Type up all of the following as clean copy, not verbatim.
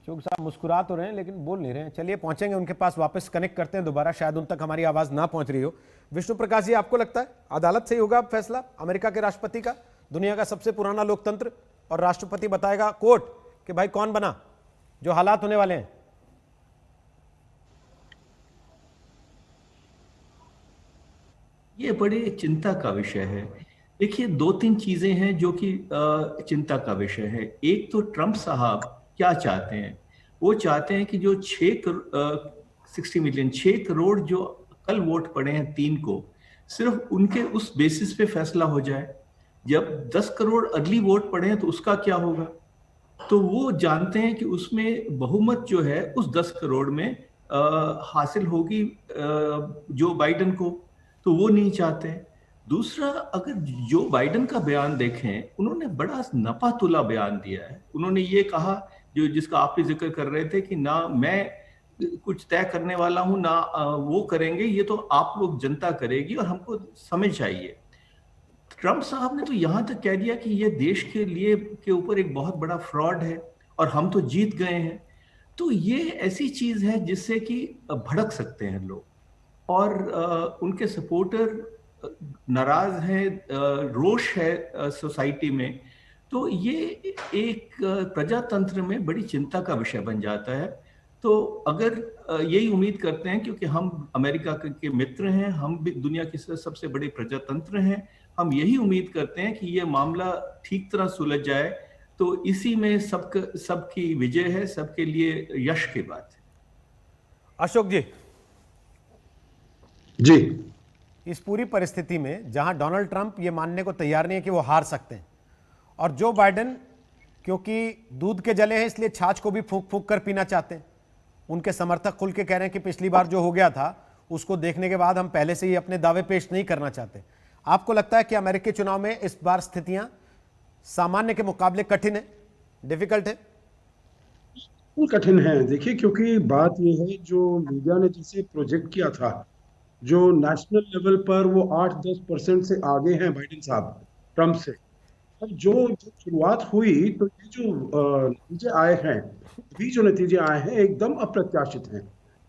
चुग साहब मुस्कुरा तो रहे हैं लेकिन बोल नहीं रहे हैं। चलिए पहुंचेंगे उनके पास, वापस कनेक्ट करते हैं दोबारा, शायद उन तक हमारी आवाज ना पहुंच रही हो। विष्णु प्रकाश जी, आपको लगता है अदालत से ही होगा अब फैसला अमेरिका के राष्ट्रपति का? दुनिया का सबसे पुराना लोकतंत्र, और राष्ट्रपति बताएगा कोर्ट कि भाई कौन बना, जो हालात होने वाले हैं। ये बड़े चिंता का विषय है। देखिए, दो तीन चीजें हैं जो कि चिंता का विषय है। एक तो ट्रंप साहब क्या चाहते हैं। वो चाहते हैं कि जो 6 मिलियन 6 करोड़ जो कल वोट पड़े हैं 3 को, सिर्फ उनके उस बेसिस पे फैसला हो जाए। जब 10 करोड़ अगली वोट पड़े हैं तो उसका क्या होगा। तो वो जानते हैं कि उसमें बहुमत जो है उस 10 करोड़ में हासिल होगी जो बाइडन को, तो वो नहीं चाहते हैं। दूसरा, अगर जो बाइडन का बयान देखें, उन्होंने बड़ा नपा-तुला बयान दिया है। उन्होंने ये कहा, जो जिसका आप भी जिक्र कर रहे थे, कि ना मैं कुछ तय करने वाला हूं, ना वो करेंगे, ये तो आप लोग जनता करेगी और हमको समझ चाहिए। ट्रंप साहब ने तो यहां तक कह दिया कि ये देश के लिए के ऊपर एक बहुत बड़ा फ्रॉड है और हम तो जीत गए हैं। तो ये ऐसी चीज है जिससे कि भड़क सकते हैं लोग, और उनके सपोर्टर नाराज हैं, रोष है सोसाइटी में। तो ये एक प्रजातंत्र में बड़ी चिंता का विषय बन जाता है। तो अगर यही उम्मीद करते हैं, क्योंकि हम अमेरिका के मित्र हैं, हम भी दुनिया के सबसे बड़े प्रजातंत्र हैं, हम यही उम्मीद करते हैं कि ये मामला ठीक तरह सुलझ जाए। तो इसी में सबकी विजय है, सबके लिए यश की बात है। अशोक जी, जी, इस पूरी परिस्थिति में जहां डोनाल्ड ट्रंप ये मानने को तैयार नहीं है कि वो हार सकते हैं, और जो बाइडेन क्योंकि दूध के जले हैं इसलिए छाछ को भी फूंक फूंक कर पीना चाहते हैं, उनके समर्थक खुल के कह रहे हैं कि पिछली बार जो हो गया था उसको देखने के बाद हम पहले से ही अपने दावे पेश नहीं करना चाहते। आपको लगता है कि अमेरिकी चुनाव में इस बार स्थितियां सामान्य के मुकाबले कठिन है, डिफिकल्ट है? बिल्कुल कठिन है। देखिए, क्योंकि बात यह है, जो मीडिया ने जिसे प्रोजेक्ट किया था, जो नेशनल लेवल पर वो 8-10% से आगे हैं बाइडेन साहब ट्रंप से। अब जो जो शुरुआत हुई, तो ये जो नतीजे आए हैं, अभी जो नतीजे आए हैं एकदम अप्रत्याशित हैं।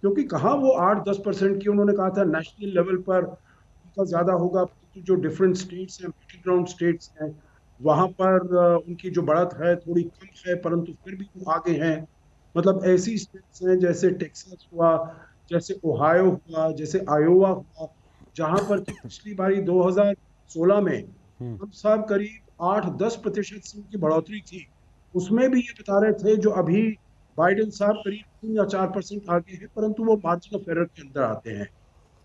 क्योंकि कहाँ वो 8-10% की उन्होंने कहा था नेशनल लेवल पर उनका ज्यादा होगा, तो जो डिफरेंट स्टेट्स हैं, बैटल ग्राउंड स्टेट्स हैं, वहां पर उनकी जो बढ़त है थोड़ी कम है, परंतु फिर भी वो आगे हैं। मतलब ऐसी स्टेट्स हैं जैसे टेक्सास हुआ, जैसे ओहायो हुआ, जैसे आयोवा हुआ, जहां पर कि पिछली बारी 2016 में हम सब करीब 8-10% से उनकी बढ़ोतरी थी। उसमें भी ये बता रहे थे जो अभी बाइडेन साहब करीब 3 या 4% आगे हैं, परंतु वो मार्जिन ऑफ एरर के अंदर आते हैं।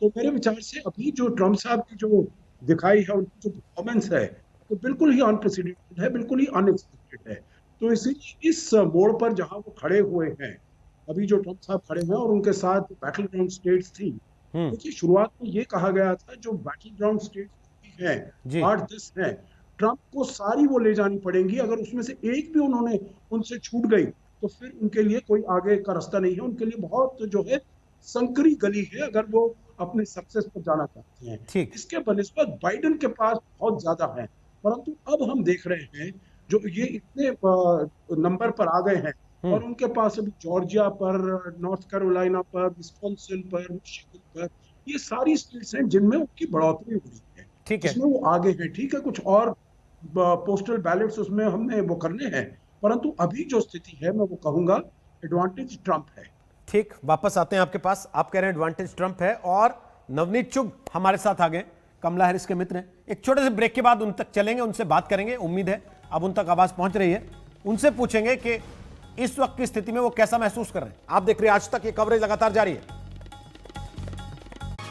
तो मेरे विचार से अभी जो ट्रंप साहब की जो दिखाई है, उनकी जो परफॉर्मेंस है, तो बिल्कुल ही अनप्रेसिडेंटेड है, बिल्कुल ही अनएक्सपेक्टेड है। तो इसीलिए इस मोड़ पर जहां वो खड़े हुए हैं, अभी जो ट्रंप साहब खड़े हैं और उनके साथ बैटल ग्राउंड स्टेट्स थी, देखिए शुरुआत में ये कहा गया था जो बैटल ग्राउंड स्टेट्स हैं, जी 8-10 हैं, ट्रंप को सारी वो ले जानी पड़ेंगी। अगर उसमें से एक भी उन्होंने उनसे छूट गई तो फिर उनके लिए कोई आगे का रास्ता नहीं है, उनके लिए बहुत जो है संकरी गली है अगर वो अपने सक्सेस पर जाना चाहते हैं। ठीक। इसके बनिस्बत बाइडेन के पास बहुत ज्यादा है, परंतु अब हम देख रहे हैं जो ये इतने नंबर पर आ गए हैं, और उनके पास अभी जॉर्जिया पर, नॉर्थ कैरोलिना पर, विस्कॉन्सिन पर, मिशिगन पर, ये सारी स्टेट्स हैं जिनमें उनकी बढ़ोतरी हो रही है, ठीक है। उसमें वो आगे हैं। ठीक है, कुछ और पोस्टल बैलेट्स उसमें हमने वो करने हैं, परंतु अभी जो स्थिति है मैं वो कहूंगा एडवांटेज ट्रंप है। ठीक, वापस आते हैं आपके पास। आप कह रहे हैं एडवांटेज ट्रंप है, और नवनीत चुग हमारे साथ आ गए, कमला हैरिस के मित्र हैं। एक छोटे से ब्रेक के बाद उन तक चलेंगे, उनसे बात करेंगे, उम्मीद है अब उन तक आवाज पहुंच रही है। उनसे पूछेंगे कि इस वक्त की स्थिति में वो कैसा महसूस कर रहे हैं। आप देख रहे हैं आज तक, ये कवरेज लगातार जारी है।